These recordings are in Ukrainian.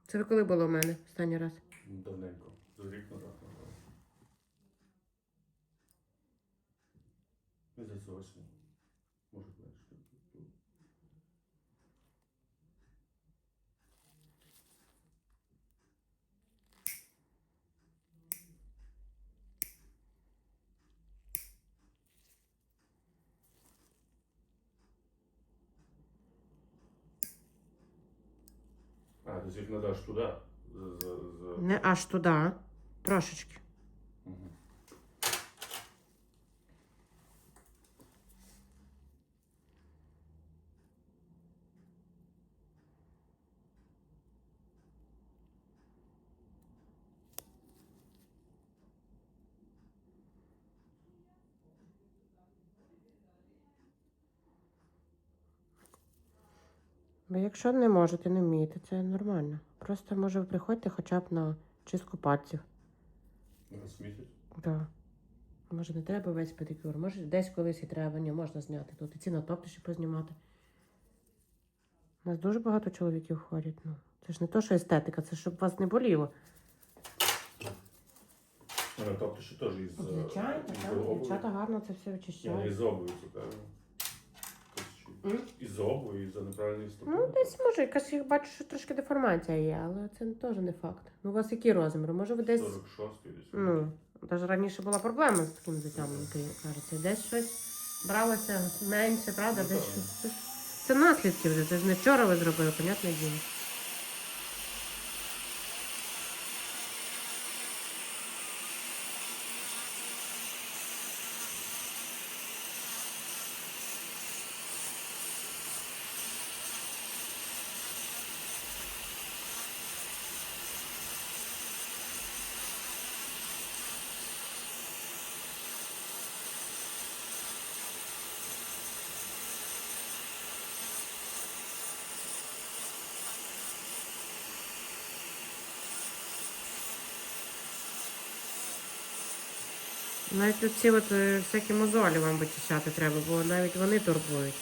Це ви коли було у мене останній раз? Давненько. За рік назад, напевно. Не за осінь. Може, знаєш. А, то їх надо аж туди. Не аж туди. Трошечки. Угу. Бо якщо не можете, не вмієте, це нормально. Просто, може, ви приходьте хоча б на чистку пальців. Раз в місяць? Так. Може, не треба весь педикюр. Може, десь колись і треба. Ні, можна зняти тут. І ці нотопти ще познімати. У нас дуже багато чоловіків ходять. Ну, це ж не то, що естетика, це щоб вас не боліло. Тобто ще теж із Звичайно, так. Дівчата гарно це все Ні, очищають. із обуви, це певно. Із обуви, і за неправильні стопи. Ну, десь може, якась, я бачу, що трошки деформація є, але це теж не факт. Ну, у вас які розміри? Може, ви десь... 46-й десь. Ну, навіть раніше була проблема з таким взуттям, мені кажеться. Десь щось бралося менше, правда? Ну, Десь так. щось. Це наслідки вже, це ж не вчора ви зробили, понятне діло. Навіть оці от всякі мозолі вам вичищати треба, бо навіть вони турбують.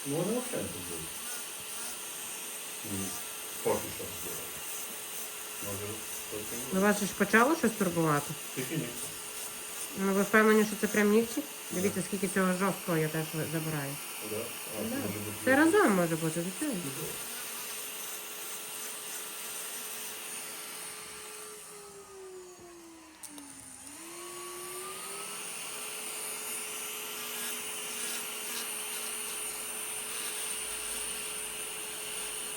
Ну, вони взагалі не будуть. Поки що не було. Може, потім Ну, вас же ж почало щось турбувати? тільки ні. Ну, ви впевнені, що це прям нігті? Дивіться, скільки цього жорсткого я теж забираю. Да? А, Да. може бути. Це разом може бути, звичайно.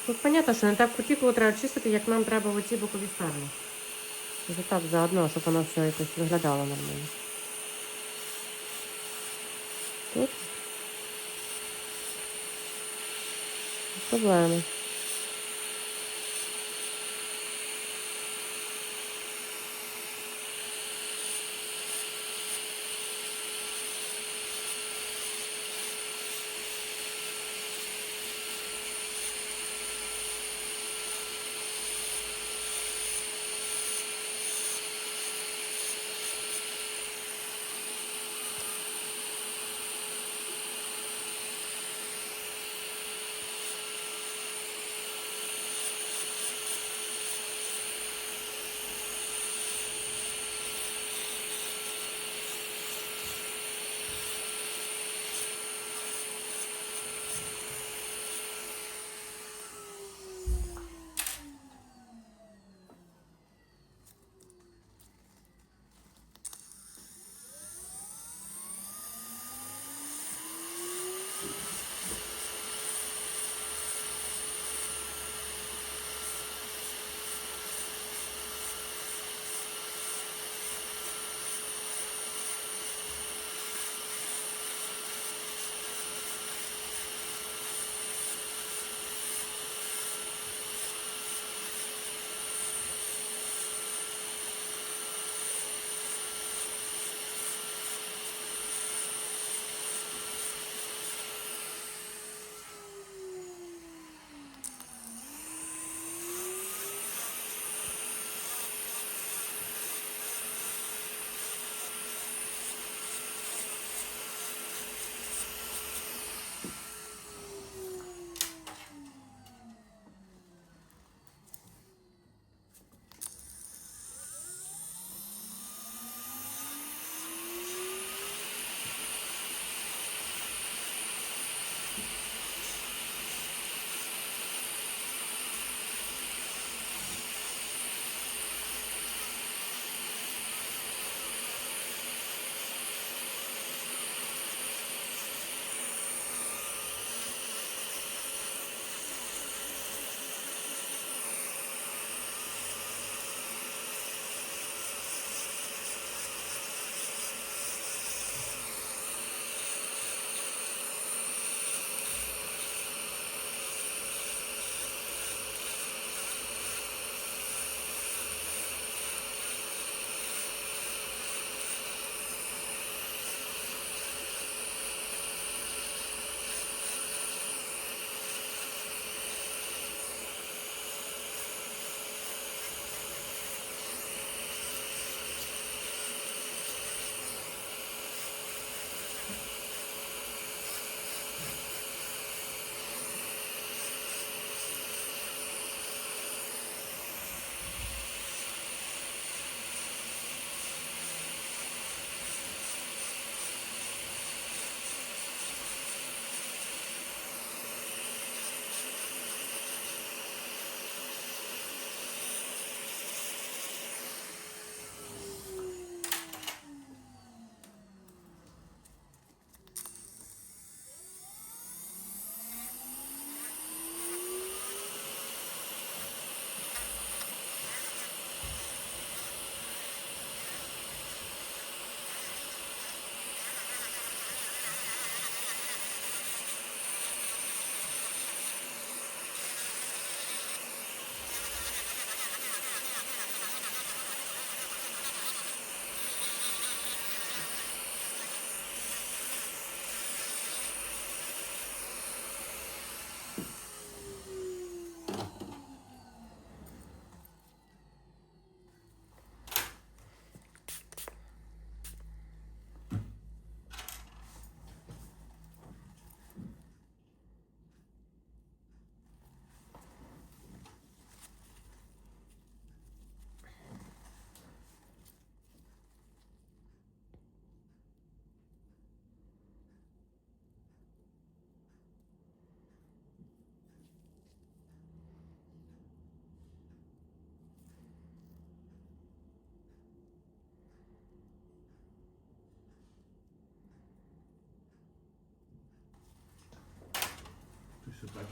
Тут понятно, що не так кутікулу треба чистити, як нам треба в оці бокові сторони. Вже так заодно, щоб воно все якось виглядало нормально. Тут проблеми.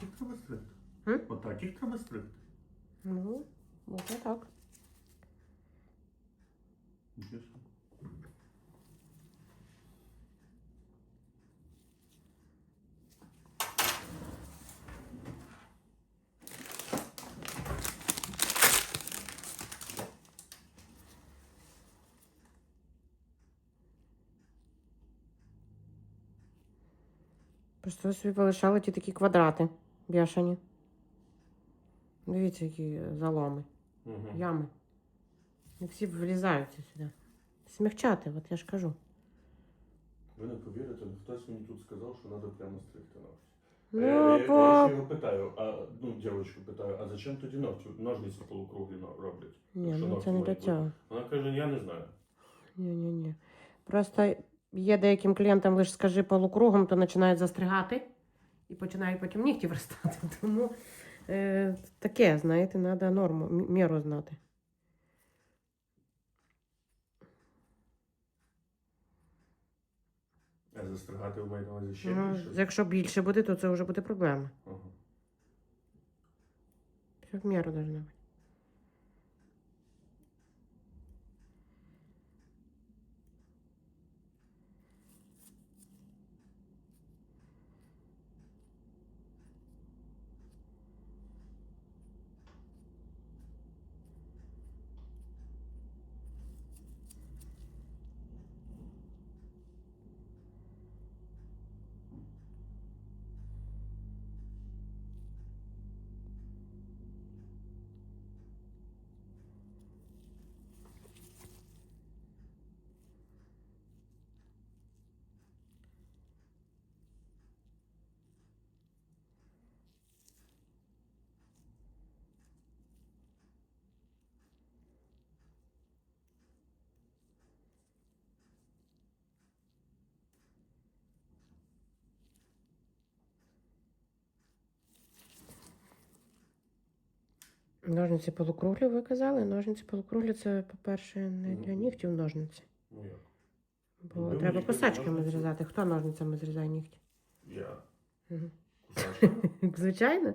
їх треба стригти. М? Отак їх треба стригти. Ну, можна так. Інтересно. Просто ви собі полишали ті такі квадрати бешені. Дивіться, які заломи, Угу. ями. І всі влізаються сюди. Смягчати, от я ж кажу. Ви не повірите, хтось мені тут сказав, що треба прямо стригти ногті. Ну, я бо... ще його питаю, дівчинку питаю, а зачем тоді ножниці полукруглі роблять? Ні, Якщо ну ногті це не мають для бути? цього. Вона каже, я не знаю. Ні. Просто є деяким клієнтам лише скажи полукругом, то починають застригати і починають потім нігті виростати. Тому таке, знаєте, треба норму, міру знати. А застригати в моїй увазі ще Ну, більше? якщо більше буде, то це вже буде проблема. Ага. Все в міру должно бути. Ножниці полукруглі ви казали? Ножниці полукруглі це, по-перше, не для нігтів ножниці. Ну як? Бо Ви треба мені кусачками ножниці? зрізати. Хто ножницями зрізає нігті? Я. Угу. Кусачками? Звичайно.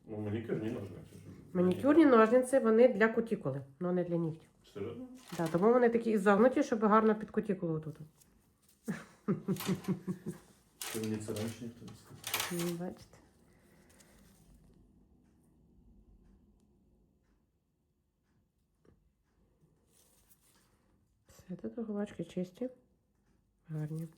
Ну, манікюрні ножниці. Манікюрні ножниці, вони для кутікули, але не для нігтів. Серйозно? Да, тому вони такі загнуті, щоб гарно під кутікулу тут. Ти мені це раніше ніхто не сказав. Бачите. Все, тут оголочки чисті, гарні.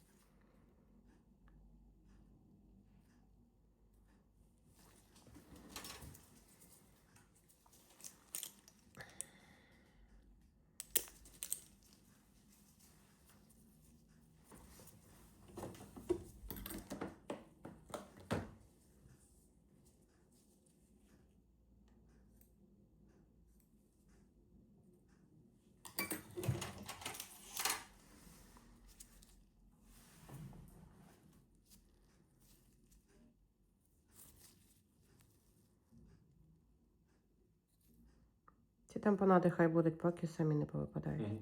Ці тампонади хай будуть, поки самі не повипадають. Мгм.